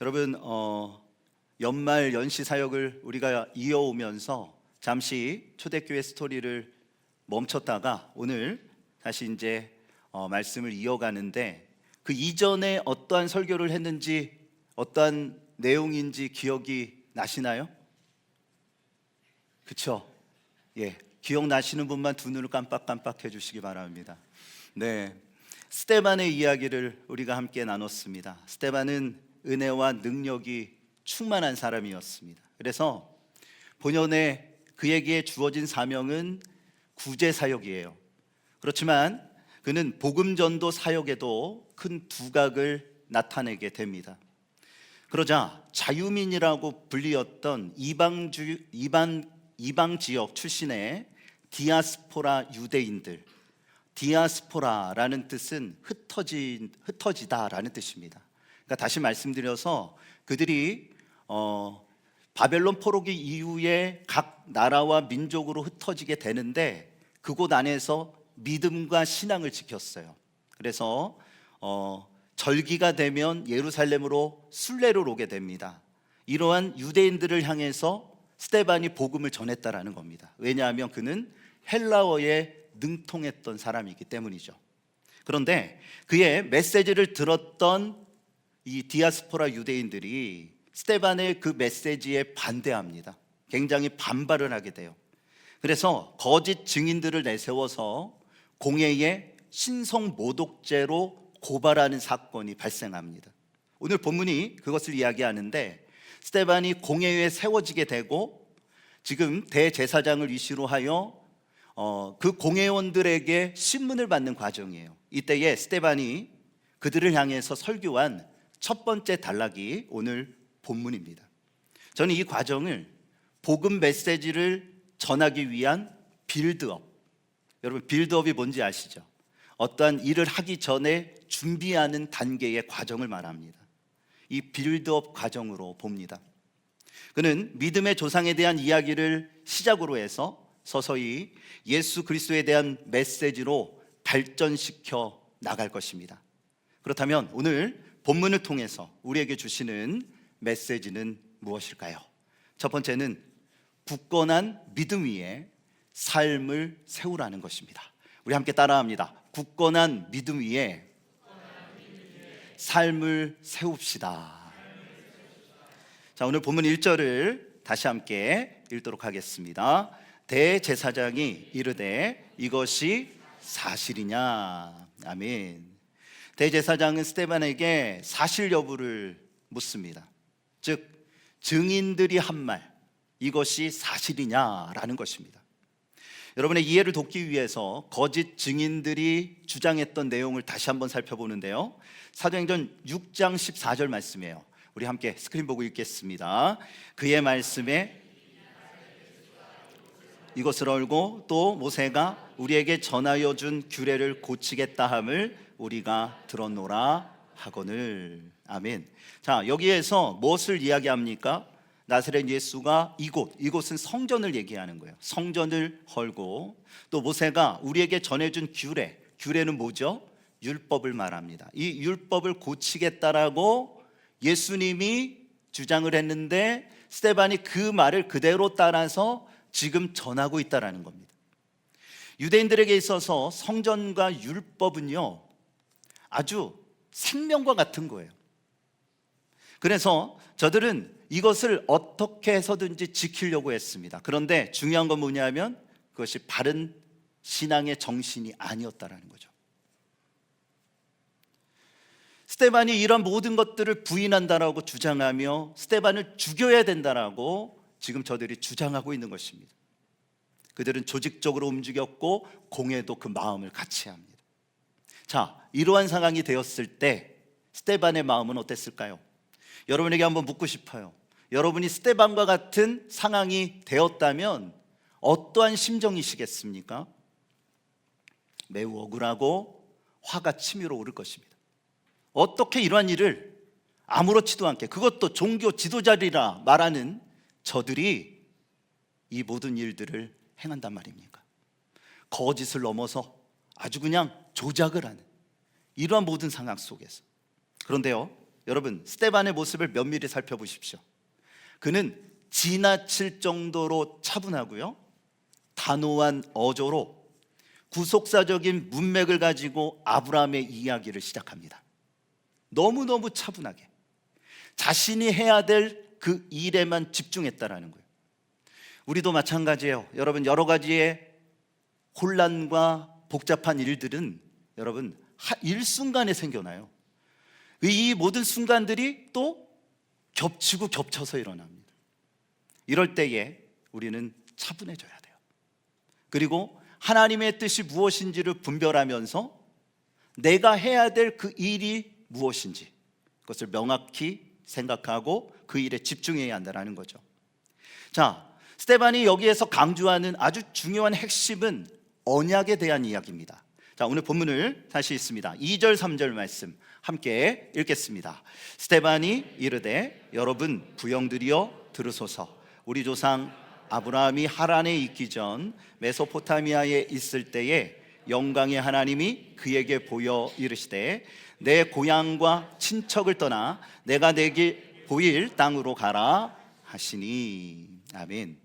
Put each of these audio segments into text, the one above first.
여러분, 연말 연시 사역을 우리가 이어오면서 잠시 초대교회 스토리를 멈췄다가 오늘 다시 이제 말씀을 이어가는데, 그 이전에 어떠한 설교를 했는지, 어떠한 내용인지 기억이 나시나요? 그쵸? 예, 기억나시는 분만 두 눈을 깜빡깜빡 해주시기 바랍니다. 네, 스데반의 이야기를 우리가 함께 나눴습니다. 스데반은 은혜와 능력이 충만한 사람이었습니다. 그래서 본연의 그에게 주어진 사명은 구제 사역이에요. 그렇지만 그는 복음 전도 사역에도 큰 두각을 나타내게 됩니다. 그러자 자유민이라고 불리었던 이방 지역 출신의 디아스포라 유대인들, 디아스포라라는 뜻은 흩어지다라는 뜻입니다. 그러니까 다시 말씀드려서 그들이 바벨론 포로기 이후에 각 나라와 민족으로 흩어지게 되는데, 그곳 안에서 믿음과 신앙을 지켰어요. 그래서 절기가 되면 예루살렘으로 순례를 오게 됩니다. 이러한 유대인들을 향해서 스데반이 복음을 전했다라는 겁니다. 왜냐하면 그는 헬라어에 능통했던 사람이기 때문이죠. 그런데 그의 메시지를 들었던 이 디아스포라 유대인들이 스데반의 그 메시지에 반대합니다. 굉장히 반발을 하게 돼요. 그래서 거짓 증인들을 내세워서 공회에 신성 모독죄로 고발하는 사건이 발생합니다. 오늘 본문이 그것을 이야기하는데, 스데반이 공회에 세워지게 되고 지금 대제사장을 이시로 하여 그 공회원들에게 신문을 받는 과정이에요. 이때에 스데반이 그들을 향해서 설교한 첫 번째 단락이 오늘 본문입니다. 저는 이 과정을 복음 메시지를 전하기 위한 빌드업, 여러분 빌드업이 뭔지 아시죠? 어떠한 일을 하기 전에 준비하는 단계의 과정을 말합니다. 이 빌드업 과정으로 봅니다. 그는 믿음의 조상에 대한 이야기를 시작으로 해서 서서히 예수 그리스도에 대한 메시지로 발전시켜 나갈 것입니다. 그렇다면 오늘 본문을 통해서 우리에게 주시는 메시지는 무엇일까요? 첫 번째는 굳건한 믿음 위에 삶을 세우라는 것입니다. 우리 함께 따라합니다. 굳건한 믿음 위에 삶을 세웁시다. 자, 오늘 본문 1절을 다시 함께 읽도록 하겠습니다. 대제사장이 이르되 이것이 사실이냐? 아멘. 대제사장은 스데반에게 사실 여부를 묻습니다. 즉 증인들이 한 말, 이것이 사실이냐라는 것입니다. 여러분의 이해를 돕기 위해서 거짓 증인들이 주장했던 내용을 다시 한번 살펴보는데요, 사도행전 6장 14절 말씀이에요. 우리 함께 스크린 보고 읽겠습니다. 그의 말씀에 이것을 알고 또 모세가 우리에게 전하여 준 규례를 고치겠다 함을 우리가 들었노라 하거늘. 아멘. 자, 여기에서 무엇을 이야기합니까? 나사렛 예수가 이곳은 성전을 얘기하는 거예요. 성전을 헐고 또 모세가 우리에게 전해준 규례는 뭐죠? 율법을 말합니다. 이 율법을 고치겠다라고 예수님이 주장을 했는데, 스데반이 그 말을 그대로 따라서 지금 전하고 있다라는 겁니다. 유대인들에게 있어서 성전과 율법은요, 아주 생명과 같은 거예요. 그래서 저들은 이것을 어떻게 해서든지 지키려고 했습니다. 그런데 중요한 건 뭐냐면 그것이 바른 신앙의 정신이 아니었다라는 거죠. 스데반이 이런 모든 것들을 부인한다라고 주장하며 스데반을 죽여야 된다라고 지금 저들이 주장하고 있는 것입니다. 그들은 조직적으로 움직였고 공회도 그 마음을 같이 합니다. 자, 이러한 상황이 되었을 때 스데반의 마음은 어땠을까요? 여러분에게 한번 묻고 싶어요. 여러분이 스데반과 같은 상황이 되었다면 어떠한 심정이시겠습니까? 매우 억울하고 화가 치밀어 오를 것입니다. 어떻게 이러한 일을 아무렇지도 않게, 그것도 종교 지도자리라 말하는 저들이 이 모든 일들을 행한단 말입니까? 거짓을 넘어서 아주 그냥 조작을 하는 이러한 모든 상황 속에서. 그런데요, 여러분, 스데반의 모습을 면밀히 살펴보십시오. 그는 지나칠 정도로 차분하고요, 단호한 어조로 구속사적인 문맥을 가지고 아브라함의 이야기를 시작합니다. 너무너무 차분하게 자신이 해야 될 그 일에만 집중했다라는 거예요. 우리도 마찬가지예요. 여러분, 여러 가지의 혼란과 복잡한 일들은 여러분 일순간에 생겨나요. 이 모든 순간들이 또 겹치고 겹쳐서 일어납니다. 이럴 때에 우리는 차분해져야 돼요. 그리고 하나님의 뜻이 무엇인지를 분별하면서 내가 해야 될 그 일이 무엇인지 그것을 명확히 생각하고 그 일에 집중해야 한다는 거죠. 자, 스데반이 여기에서 강조하는 아주 중요한 핵심은 언약에 대한 이야기입니다. 자, 오늘 본문을 다시 읽습니다. 2절 3절 말씀 함께 읽겠습니다. 스데반이 이르되 여러분 부영들이여 들으소서. 우리 조상 아브라함이 하란에 있기 전 메소포타미아에 있을 때에 영광의 하나님이 그에게 보여 이르시되 내 고향과 친척을 떠나 내가 내게 보일 땅으로 가라 하시니. 아멘.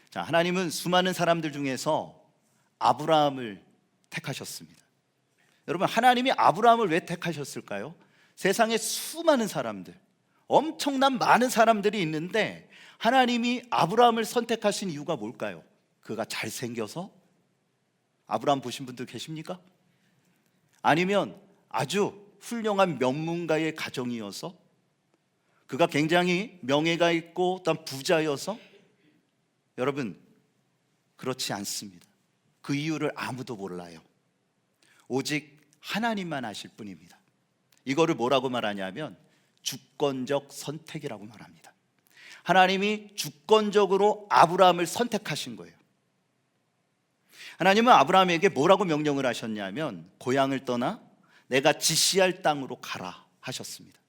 자, 하나님은 수많은 사람들 중에서 아브라함을 택하셨습니다. 여러분, 하나님이 아브라함을 왜 택하셨을까요? 세상에 수많은 사람들, 엄청난 많은 사람들이 있는데 하나님이 아브라함을 선택하신 이유가 뭘까요? 그가 잘생겨서? 아브라함 보신 분들 계십니까? 아니면 아주 훌륭한 명문가의 가정이어서? 그가 굉장히 명예가 있고 또 부자여서? 여러분, 그렇지 않습니다. 그 이유를 아무도 몰라요. 오직 하나님만 아실 뿐입니다. 이거를 뭐라고 말하냐면 주권적 선택이라고 말합니다. 하나님이 주권적으로 아브라함을 선택하신 거예요. 하나님은 아브라함에게 뭐라고 명령을 하셨냐면 고향을 떠나 내가 지시할 땅으로 가라 하셨습니다.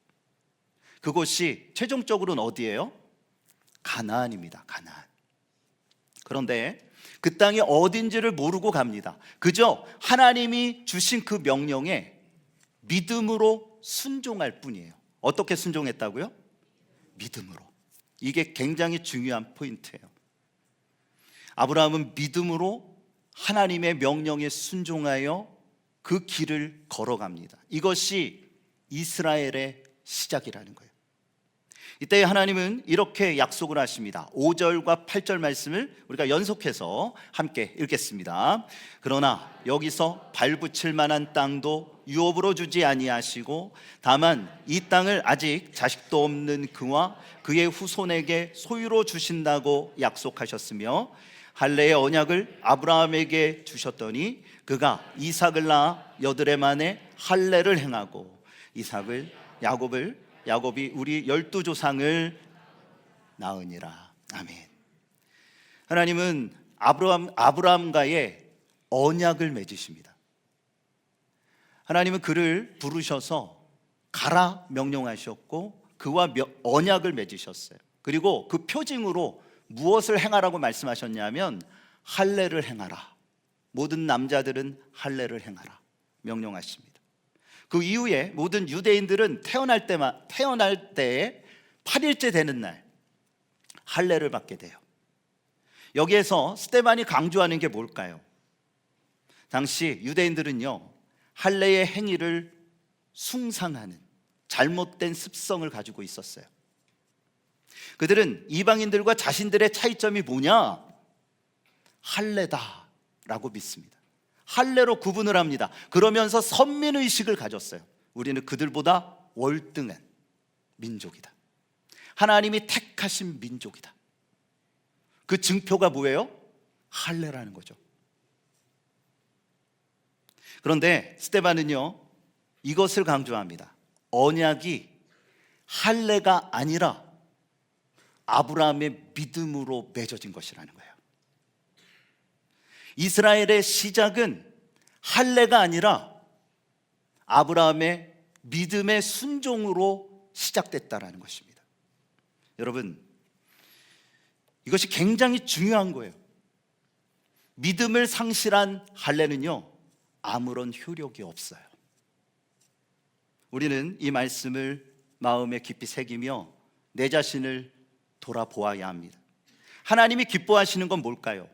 그곳이 최종적으로는 어디예요? 가나안입니다. 가나안. 그런데 그 땅이 어딘지를 모르고 갑니다. 그저 하나님이 주신 그 명령에 믿음으로 순종할 뿐이에요. 어떻게 순종했다고요? 믿음으로. 이게 굉장히 중요한 포인트예요. 아브라함은 믿음으로 하나님의 명령에 순종하여 그 길을 걸어갑니다. 이것이 이스라엘의 시작이라는 거예요. 이때 하나님은 이렇게 약속을 하십니다. 5절과 8절 말씀을 우리가 연속해서 함께 읽겠습니다. 그러나 여기서 발붙일 만한 땅도 유업으로 주지 아니하시고 다만 이 땅을 아직 자식도 없는 그와 그의 후손에게 소유로 주신다고 약속하셨으며 할례의 언약을 아브라함에게 주셨더니 그가 이삭을 낳아 여드레 만에 할례를 행하고 이삭을 야곱이 우리 12조상을 낳으니라. 아멘. 하나님은 아브라함과의 언약을 맺으십니다. 하나님은 그를 부르셔서 가라 명령하셨고 그와 언약을 맺으셨어요. 그리고 그 표징으로 무엇을 행하라고 말씀하셨냐면 할례를 행하라. 모든 남자들은 할례를 행하라 명령하십니다. 그 이후에 모든 유대인들은 태어날 때 8일째 되는 날 할례를 받게 돼요. 여기에서 스데반이 강조하는 게 뭘까요? 당시 유대인들은요 할례의 행위를 숭상하는 잘못된 습성을 가지고 있었어요. 그들은 이방인들과 자신들의 차이점이 뭐냐? 할례다라고 믿습니다. 할례로 구분을 합니다. 그러면서 선민의식을 가졌어요. 우리는 그들보다 월등한 민족이다. 하나님이 택하신 민족이다. 그 증표가 뭐예요? 할례라는 거죠. 그런데 스데반은요 이것을 강조합니다. 언약이 할례가 아니라 아브라함의 믿음으로 맺어진 것이라는 거예요. 이스라엘의 시작은 할례가 아니라 아브라함의 믿음의 순종으로 시작됐다라는 것입니다. 여러분, 이것이 굉장히 중요한 거예요. 믿음을 상실한 할례는요 아무런 효력이 없어요. 우리는 이 말씀을 마음에 깊이 새기며 내 자신을 돌아보아야 합니다. 하나님이 기뻐하시는 건 뭘까요?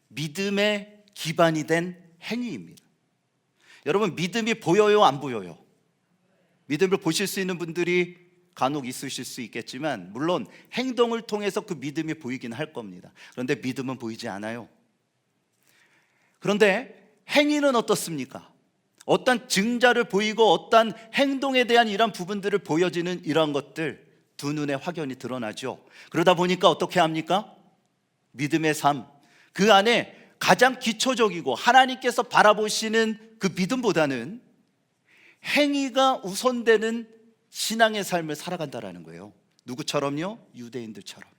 믿음의 기반이 된 행위입니다. 여러분, 믿음이 보여요, 안 보여요? 믿음을 보실 수 있는 분들이 간혹 있으실 수 있겠지만, 물론 행동을 통해서 그 믿음이 보이긴 할 겁니다. 그런데 믿음은 보이지 않아요. 그런데 행위는 어떻습니까? 어떤 증자를 보이고 어떤 행동에 대한 이런 부분들을 보여지는 이런 것들, 두 눈에 확연히 드러나죠. 그러다 보니까 어떻게 합니까? 믿음의 삶, 그 안에 가장 기초적이고 하나님께서 바라보시는 그 믿음보다는 행위가 우선되는 신앙의 삶을 살아간다라는 거예요. 누구처럼요? 유대인들처럼.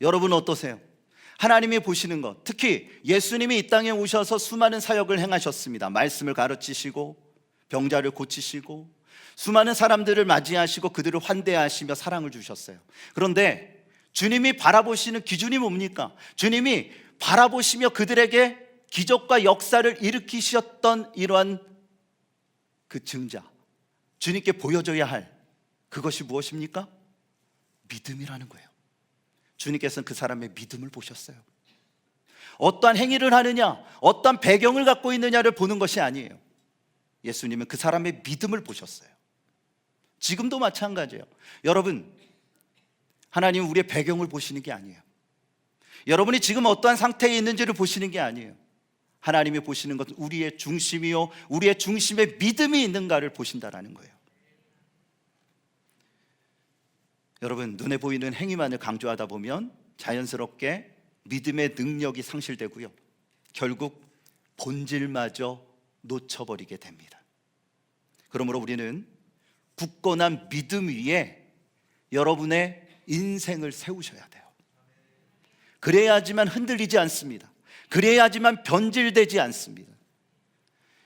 여러분은 어떠세요? 하나님이 보시는 것, 특히 예수님이 이 땅에 오셔서 수많은 사역을 행하셨습니다. 말씀을 가르치시고 병자를 고치시고 수많은 사람들을 맞이하시고 그들을 환대하시며 사랑을 주셨어요. 그런데 주님이 바라보시는 기준이 뭡니까? 주님이 바라보시며 그들에게 기적과 역사를 일으키셨던 이러한 그 증자, 주님께 보여줘야 할 그것이 무엇입니까? 믿음이라는 거예요. 주님께서는 그 사람의 믿음을 보셨어요. 어떠한 행위를 하느냐, 어떠한 배경을 갖고 있느냐를 보는 것이 아니에요. 예수님은 그 사람의 믿음을 보셨어요. 지금도 마찬가지예요. 여러분, 하나님은 우리의 배경을 보시는 게 아니에요. 여러분이 지금 어떠한 상태에 있는지를 보시는 게 아니에요. 하나님이 보시는 것은 우리의 중심이요, 우리의 중심에 믿음이 있는가를 보신다라는 거예요. 여러분, 눈에 보이는 행위만을 강조하다 보면 자연스럽게 믿음의 능력이 상실되고요, 결국 본질마저 놓쳐버리게 됩니다. 그러므로 우리는 굳건한 믿음 위에 여러분의 인생을 세우셔야 돼요. 그래야지만 흔들리지 않습니다. 그래야지만 변질되지 않습니다.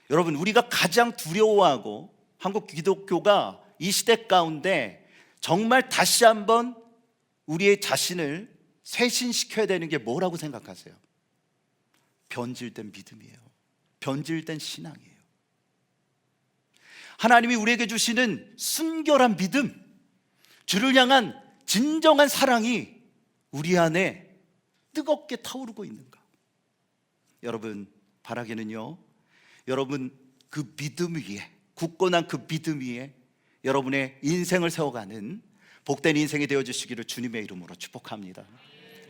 여러분, 우리가 가장 두려워하고 한국 기독교가 이 시대 가운데 정말 다시 한번 우리의 자신을 쇄신시켜야 되는 게 뭐라고 생각하세요? 변질된 믿음이에요. 변질된 신앙이에요. 하나님이 우리에게 주시는 순결한 믿음, 주를 향한 진정한 사랑이 우리 안에 뜨겁게 타오르고 있는가? 여러분, 바라기는요, 여러분 그 믿음 위에, 굳건한 그 믿음 위에 여러분의 인생을 세워가는 복된 인생이 되어주시기를 주님의 이름으로 축복합니다.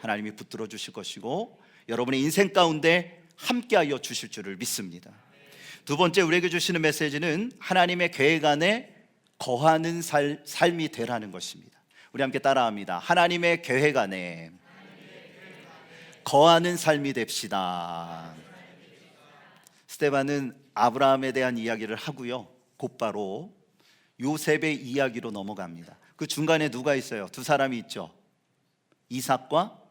하나님이 붙들어 주실 것이고 여러분의 인생 가운데 함께하여 주실 줄을 믿습니다. 두 번째 우리에게 주시는 메시지는 하나님의 계획 안에 거하는 삶이 되라는 것입니다. 우리 함께 따라합니다. 하나님의 계획 안에 거하는 삶이 됩시다. 스데반은 아브라함에 대한 이야기를 하고요, 곧바로 요셉의 이야기로 넘어갑니다. 그 중간에 누가 있어요? 두 사람이 있죠. 이삭과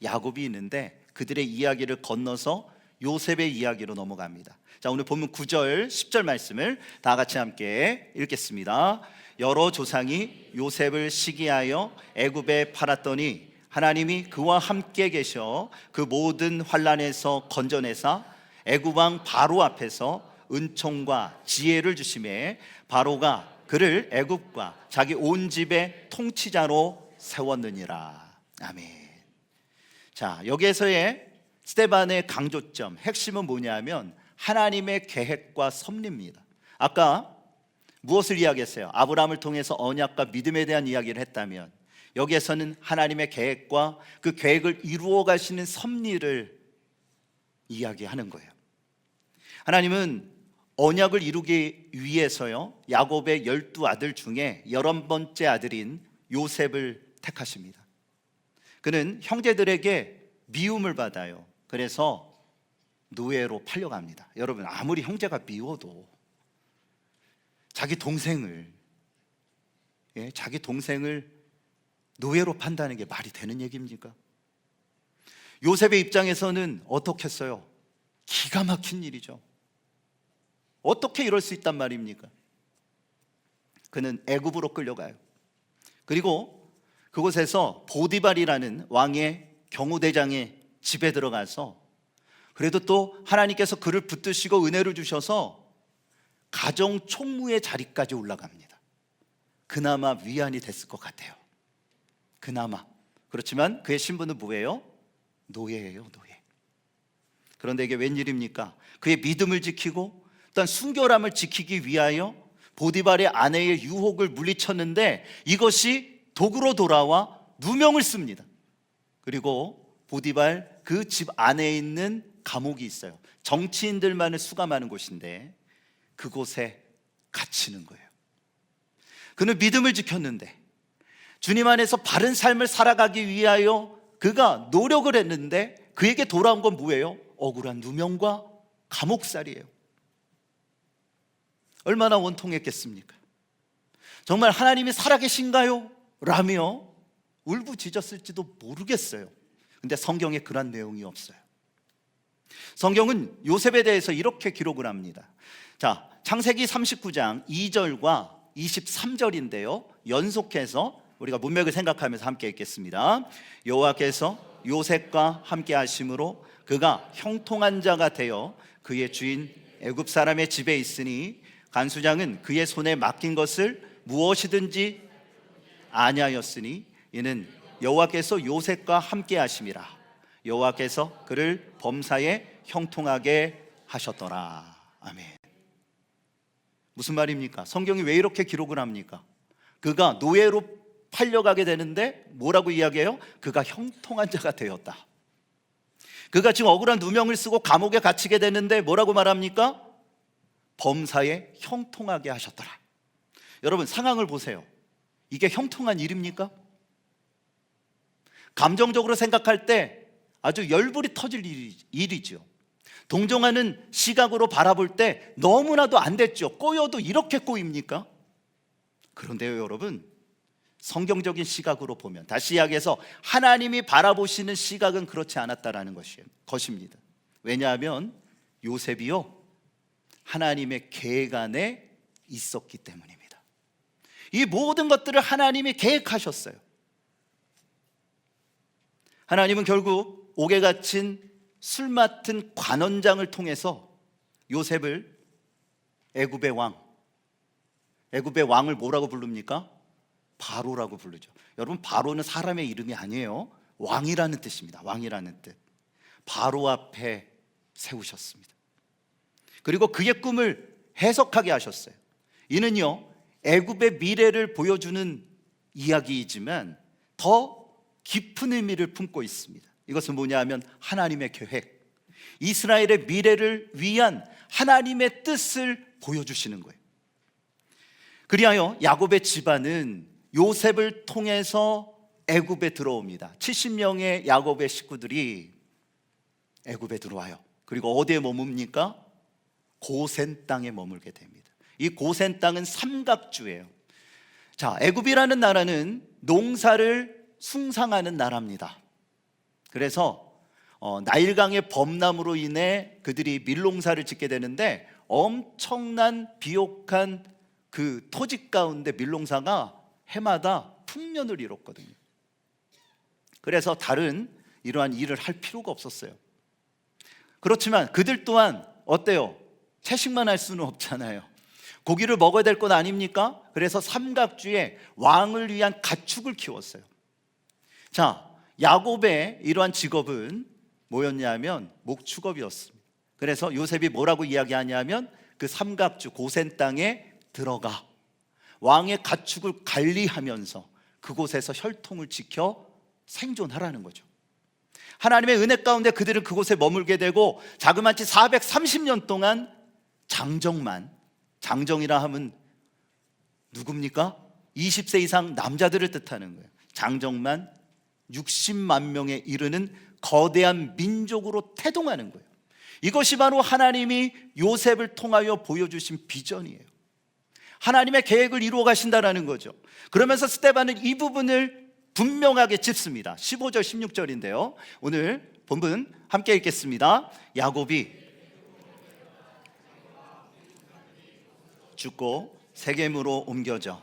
야곱이 있는데 그들의 이야기를 건너서 요셉의 이야기로 넘어갑니다. 자, 오늘 본문 9절 10절 말씀을 다 같이 함께 읽겠습니다. 여러 조상이 요셉을 시기하여 애굽에 팔았더니 하나님이 그와 함께 계셔 그 모든 환난에서 건져내사 애굽 왕 바로 앞에서 은총과 지혜를 주심에 바로가 그를 애굽과 자기 온 집의 통치자로 세웠느니라. 아멘. 자, 여기에서의 스데반의 강조점, 핵심은 뭐냐면 하나님의 계획과 섭리입니다. 아까 무엇을 이야기했어요? 아브라함을 통해서 언약과 믿음에 대한 이야기를 했다면 여기에서는 하나님의 계획과 그 계획을 이루어 가시는 섭리를 이야기하는 거예요. 하나님은 언약을 이루기 위해서요, 야곱의 12아들 중에 11번째 아들인 요셉을 택하십니다. 그는 형제들에게 미움을 받아요. 그래서 노예로 팔려갑니다. 여러분, 아무리 형제가 미워도 자기 동생을 노예로 판다는 게 말이 되는 얘기입니까? 요셉의 입장에서는 어떻겠어요? 기가 막힌 일이죠. 어떻게 이럴 수 있단 말입니까? 그는 애굽으로 끌려가요. 그리고 그곳에서 보디발이라는 왕의 경호대장의 집에 들어가서, 그래도 또 하나님께서 그를 붙드시고 은혜를 주셔서 가정 총무의 자리까지 올라갑니다. 그나마 위안이 됐을 것 같아요. 그나마. 그렇지만 그의 신분은 뭐예요? 노예예요, 노예. 그런데 이게 웬일입니까? 그의 믿음을 지키고 또한 순결함을 지키기 위하여 보디발의 아내의 유혹을 물리쳤는데 이것이 도구로 돌아와 누명을 씁니다. 그리고 보디발 그 집 안에 있는 감옥이 있어요. 정치인들만을 수감하는 곳인데 그곳에 갇히는 거예요. 그는 믿음을 지켰는데 주님 안에서 바른 삶을 살아가기 위하여 그가 노력을 했는데 그에게 돌아온 건 뭐예요? 억울한 누명과 감옥살이에요. 얼마나 원통했겠습니까? 정말 하나님이 살아계신가요? 라며 울부짖었을지도 모르겠어요. 근데 성경에 그런 내용이 없어요. 성경은 요셉에 대해서 이렇게 기록을 합니다. 자, 창세기 39장 2절과 23절인데요 연속해서 우리가 문맥을 생각하면서 함께 읽겠습니다. 여호와께서 요셉과 함께 하심으로 그가 형통한 자가 되어 그의 주인 애굽 사람의 집에 있으니 간수장은 그의 손에 맡긴 것을 무엇이든지 아니하였으니 이는 여호와께서 요셉과 함께 하심이라. 여호와께서 그를 범사에 형통하게 하셨더라. 아멘. 무슨 말입니까? 성경이 왜 이렇게 기록을 합니까? 그가 노예로 팔려가게 되는데 뭐라고 이야기해요? 그가 형통한 자가 되었다. 그가 지금 억울한 누명을 쓰고 감옥에 갇히게 되는데 뭐라고 말합니까? 범사에 형통하게 하셨더라. 여러분 상황을 보세요. 이게 형통한 일입니까? 감정적으로 생각할 때 아주 열불이 터질 일이죠. 동정하는 시각으로 바라볼 때 너무나도 안 됐죠. 꼬여도 이렇게 꼬입니까? 그런데요 여러분, 성경적인 시각으로 보면, 다시 이야기해서 하나님이 바라보시는 시각은 그렇지 않았다라는 것입니다. 왜냐하면 요셉이요 하나님의 계획 안에 있었기 때문입니다. 이 모든 것들을 하나님이 계획하셨어요. 하나님은 결국 옥에 갇힌 술 맡은 관원장을 통해서 요셉을 애굽의 왕을 뭐라고 부릅니까? 바로라고 부르죠. 여러분 바로는 사람의 이름이 아니에요. 왕이라는 뜻입니다. 왕이라는 뜻. 바로 앞에 세우셨습니다. 그리고 그의 꿈을 해석하게 하셨어요. 이는요 애굽의 미래를 보여주는 이야기이지만 더 깊은 의미를 품고 있습니다. 이것은 뭐냐 하면 하나님의 계획, 이스라엘의 미래를 위한 하나님의 뜻을 보여주시는 거예요. 그리하여 야곱의 집안은 요셉을 통해서 애굽에 들어옵니다. 70명의 야곱의 식구들이 애굽에 들어와요. 그리고 어디에 머뭅니까? 고센 땅에 머물게 됩니다. 이 고센 땅은 삼각주예요. 자, 애굽이라는 나라는 농사를 숭상하는 나라입니다. 그래서 나일강의 범람으로 인해 그들이 밀농사를 짓게 되는데 엄청난 비옥한 그 토지 가운데 밀농사가 해마다 풍년을 이뤘거든요. 그래서 다른 이러한 일을 할 필요가 없었어요. 그렇지만 그들 또한 어때요? 채식만 할 수는 없잖아요. 고기를 먹어야 될 것 아닙니까? 그래서 삼각주에 왕을 위한 가축을 키웠어요. 자, 야곱의 이러한 직업은 뭐였냐면 목축업이었습니다. 그래서 요셉이 뭐라고 이야기하냐면 그 삼각주 고센 땅에 들어가 왕의 가축을 관리하면서 그곳에서 혈통을 지켜 생존하라는 거죠. 하나님의 은혜 가운데 그들은 그곳에 머물게 되고 자그마치 430년 동안 장정이라 하면 누굽니까? 20세 이상 남자들을 뜻하는 거예요. 장정만 60만 명에 이르는 거대한 민족으로 태동하는 거예요. 이것이 바로 하나님이 요셉을 통하여 보여주신 비전이에요. 하나님의 계획을 이루어 가신다라는 거죠. 그러면서 스데반은 이 부분을 분명하게 짚습니다. 15절 16절인데요 오늘 본문 함께 읽겠습니다. 야곱이 죽고 세겜으로 옮겨져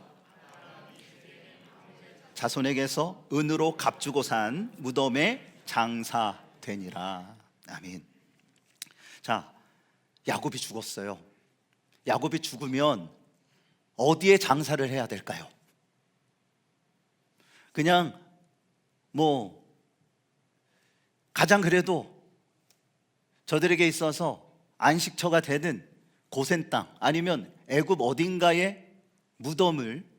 자손에게서 은으로 값주고 산 무덤에 장사되니라. 아멘. 자, 야곱이 죽었어요. 야곱이 죽으면 어디에 장사를 해야 될까요? 그냥 뭐 가장 그래도 저들에게 있어서 안식처가 되는 고센 땅, 아니면 애굽 어딘가의 무덤을,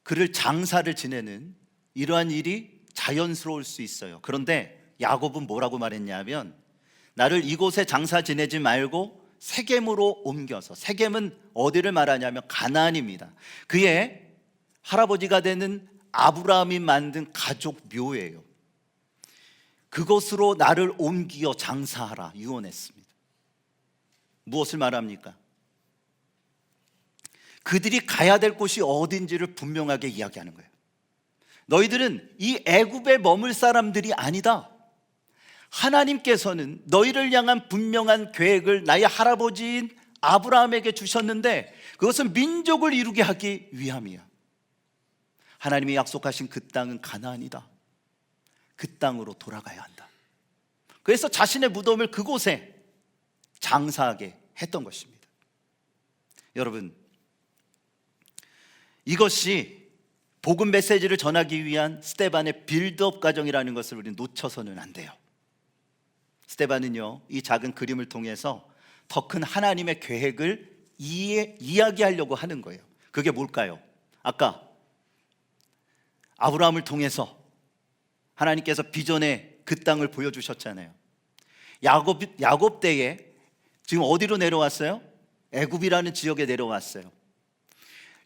그를 장사를 지내는 이러한 일이 자연스러울 수 있어요. 그런데 야곱은 뭐라고 말했냐면, 나를 이곳에 장사 지내지 말고 세겜으로 옮겨서, 세겜은 어디를 말하냐면 가나안입니다. 그의 할아버지가 되는 아브라함이 만든 가족 묘예요. 그곳으로 나를 옮겨 장사하라 유언했습니다. 무엇을 말합니까? 그들이 가야 될 곳이 어딘지를 분명하게 이야기하는 거예요. 너희들은 이 애굽에 머물 사람들이 아니다. 하나님께서는 너희를 향한 분명한 계획을 나의 할아버지인 아브라함에게 주셨는데, 그것은 민족을 이루게 하기 위함이야. 하나님이 약속하신 그 땅은 가나안이다. 그 땅으로 돌아가야 한다. 그래서 자신의 무덤을 그곳에 장사하게 했던 것입니다. 여러분, 이것이 복음 메시지를 전하기 위한 스데반의 빌드업 과정이라는 것을 우리는 놓쳐서는 안 돼요. 스데반은요, 이 작은 그림을 통해서 더 큰 하나님의 계획을 이야기하려고 하는 거예요. 그게 뭘까요? 아까 아브라함을 통해서 하나님께서 비전의 그 땅을 보여주셨잖아요. 야곱 때에 지금 어디로 내려왔어요? 애굽이라는 지역에 내려왔어요.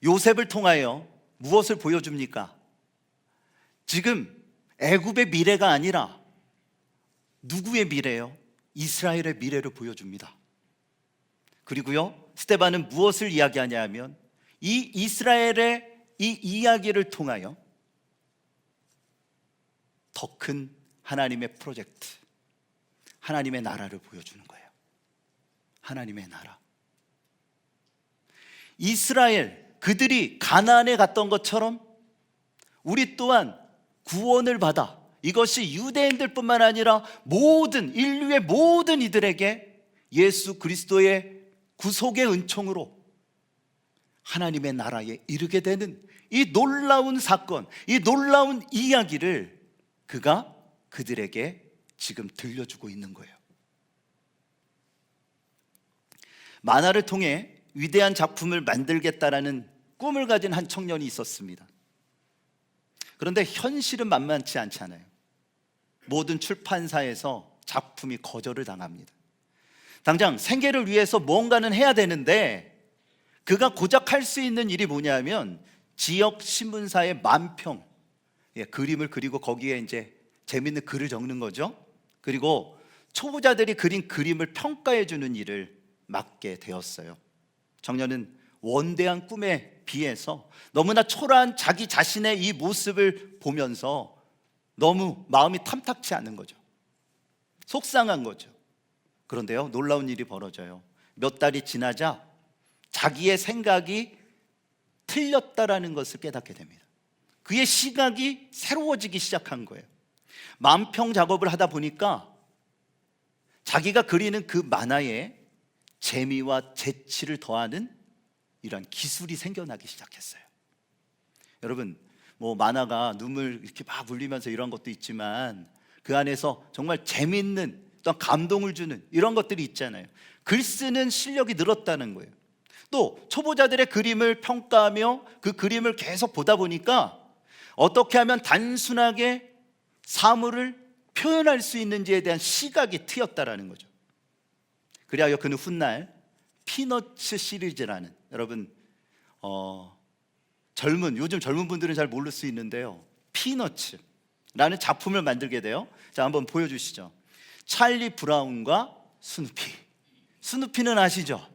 요셉을 통하여 무엇을 보여줍니까? 지금 애굽의 미래가 아니라 누구의 미래요? 이스라엘의 미래를 보여줍니다. 그리고요, 스데반은 무엇을 이야기하냐 하면, 이 이스라엘의 이 이야기를 통하여 더 큰 하나님의 프로젝트, 하나님의 나라를 보여주는 거예요. 하나님의 나라. 이스라엘, 그들이 가나안에 갔던 것처럼 우리 또한 구원을 받아, 이것이 유대인들뿐만 아니라 모든 인류의 모든 이들에게 예수 그리스도의 구속의 은총으로 하나님의 나라에 이르게 되는 이 놀라운 사건, 이 놀라운 이야기를 그가 그들에게 지금 들려주고 있는 거예요. 만화를 통해 위대한 작품을 만들겠다라는 꿈을 가진 한 청년이 있었습니다. 그런데 현실은 만만치 않잖아요. 모든 출판사에서 작품이 거절을 당합니다. 당장 생계를 위해서 뭔가는 해야 되는데, 그가 고작 할 수 있는 일이 뭐냐면 지역 신문사에 만평 그림을 그리고 거기에 이제 재밌는 글을 적는 거죠. 그리고 초보자들이 그린 그림을 평가해 주는 일을 맡게 되었어요. 청년은 원대한 꿈에 비해서 너무나 초라한 자기 자신의 이 모습을 보면서 너무 마음이 탐탁치 않은 거죠. 속상한 거죠. 그런데요, 놀라운 일이 벌어져요. 몇 달이 지나자 자기의 생각이 틀렸다라는 것을 깨닫게 됩니다. 그의 시각이 새로워지기 시작한 거예요. 만평 작업을 하다 보니까 자기가 그리는 그 만화에 재미와 재치를 더하는 이런 기술이 생겨나기 시작했어요. 여러분, 뭐 만화가 눈물 이렇게 막 흘리면서 이런 것도 있지만, 그 안에서 정말 재밌는, 또 감동을 주는 이런 것들이 있잖아요. 글 쓰는 실력이 늘었다는 거예요. 또 초보자들의 그림을 평가하며 그 그림을 계속 보다 보니까 어떻게 하면 단순하게 사물을 표현할 수 있는지에 대한 시각이 트였다라는 거죠. 그리하여 그는 훗날 피너츠 시리즈라는, 여러분 요즘 젊은 분들은 잘 모를 수 있는데요, 피너츠라는 작품을 만들게 돼요. 자, 한번 보여주시죠. 찰리 브라운과 스누피. 스누피는 아시죠?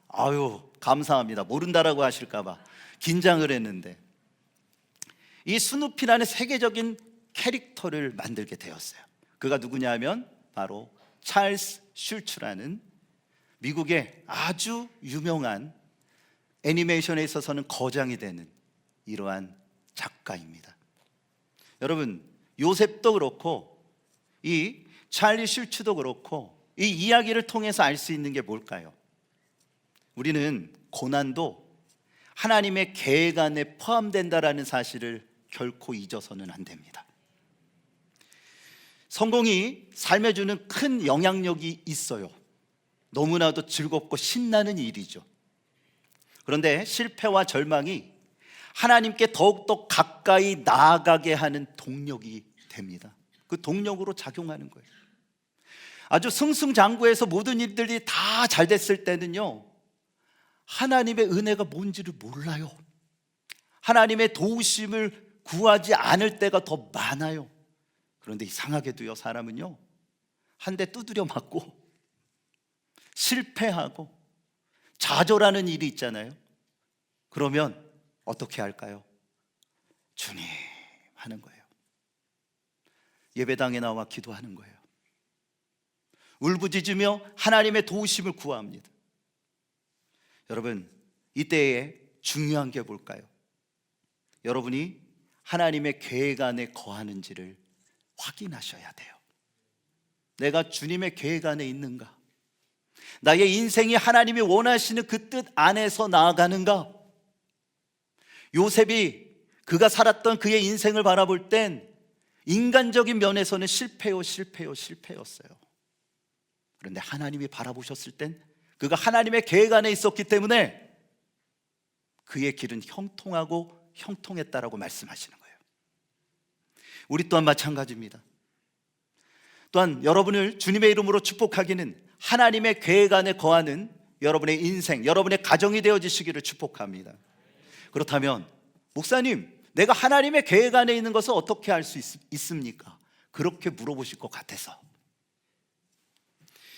아유, 감사합니다. 모른다라고 하실까봐 긴장을 했는데, 이 스누피라는 세계적인 캐릭터를 만들게 되었어요. 그가 누구냐 하면 바로 찰스 슐츠라는 미국의 아주 유명한 애니메이션에 있어서는 거장이 되는 이러한 작가입니다. 여러분, 요셉도 그렇고 이 찰리 슐츠도 그렇고 이 이야기를 통해서 알 수 있는 게 뭘까요? 우리는 고난도 하나님의 계획 안에 포함된다라는 사실을 결코 잊어서는 안 됩니다. 성공이 삶에 주는 큰 영향력이 있어요. 너무나도 즐겁고 신나는 일이죠. 그런데 실패와 절망이 하나님께 더욱더 가까이 나아가게 하는 동력이 됩니다. 그 동력으로 작용하는 거예요. 아주 승승장구해서 모든 일들이 다 잘 됐을 때는요, 하나님의 은혜가 뭔지를 몰라요. 하나님의 도우심을 구하지 않을 때가 더 많아요. 그런데 이상하게도요, 사람은요, 한 대 두드려 맞고 실패하고 좌절하는 일이 있잖아요. 그러면 어떻게 할까요? 주님 하는 거예요. 예배당에 나와 기도하는 거예요. 울부짖으며 하나님의 도우심을 구합니다. 여러분, 이때에 중요한 게 뭘까요? 여러분이 하나님의 계획 안에 거하는지를 확인하셔야 돼요. 내가 주님의 계획 안에 있는가? 나의 인생이 하나님이 원하시는 그 뜻 안에서 나아가는가? 요셉이 그가 살았던 그의 인생을 바라볼 땐 인간적인 면에서는 실패였어요. 그런데 하나님이 바라보셨을 땐 그가 하나님의 계획 안에 있었기 때문에 그의 길은 형통하고 형통했다라고 말씀하시는 거예요. 우리 또한 마찬가지입니다. 또한 여러분을 주님의 이름으로 축복하기는 하나님의 계획 안에 거하는 여러분의 인생, 여러분의 가정이 되어지시기를 축복합니다. 그렇다면 목사님, 내가 하나님의 계획 안에 있는 것을 어떻게 알 수 있습니까? 그렇게 물어보실 것 같아서.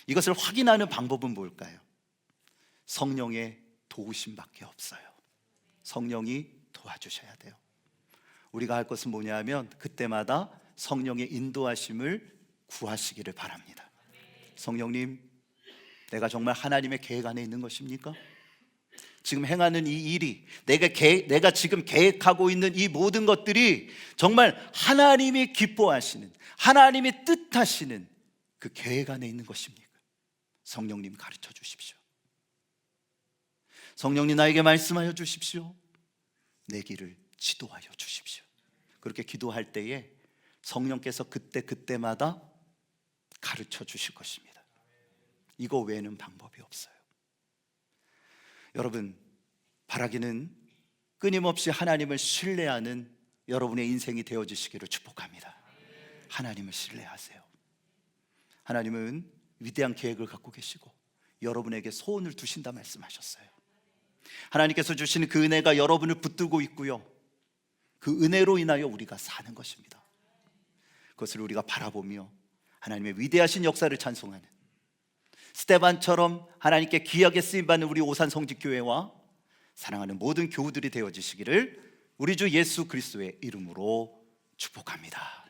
이것을 확인하는 방법은 뭘까요? 성령의 도우심밖에 없어요. 성령이 도와주셔야 돼요. 우리가 할 것은 뭐냐 하면 그때마다 성령의 인도하심을 구하시기를 바랍니다. 성령님, 내가 정말 하나님의 계획 안에 있는 것입니까? 지금 행하는 이 일이, 내가 지금 계획하고 있는 이 모든 것들이 정말 하나님이 기뻐하시는, 하나님이 뜻하시는 그 계획 안에 있는 것입니까? 성령님 가르쳐 주십시오. 성령님 나에게 말씀하여 주십시오. 내 길을 지도하여 주십시오. 그렇게 기도할 때에 성령께서 그때마다 가르쳐 주실 것입니다. 이거 외에는 방법이 없어요. 여러분, 바라기는 끊임없이 하나님을 신뢰하는 여러분의 인생이 되어지시기를 축복합니다. 하나님을 신뢰하세요. 하나님은 위대한 계획을 갖고 계시고 여러분에게 소원을 두신다 말씀하셨어요. 하나님께서 주시는 그 은혜가 여러분을 붙들고 있고요, 그 은혜로 인하여 우리가 사는 것입니다. 그것을 우리가 바라보며 하나님의 위대하신 역사를 찬송하는 스데반처럼 하나님께 귀하게 쓰임받는 우리 오산성직교회와 사랑하는 모든 교우들이 되어지시기를 우리 주 예수 그리스도의 이름으로 축복합니다.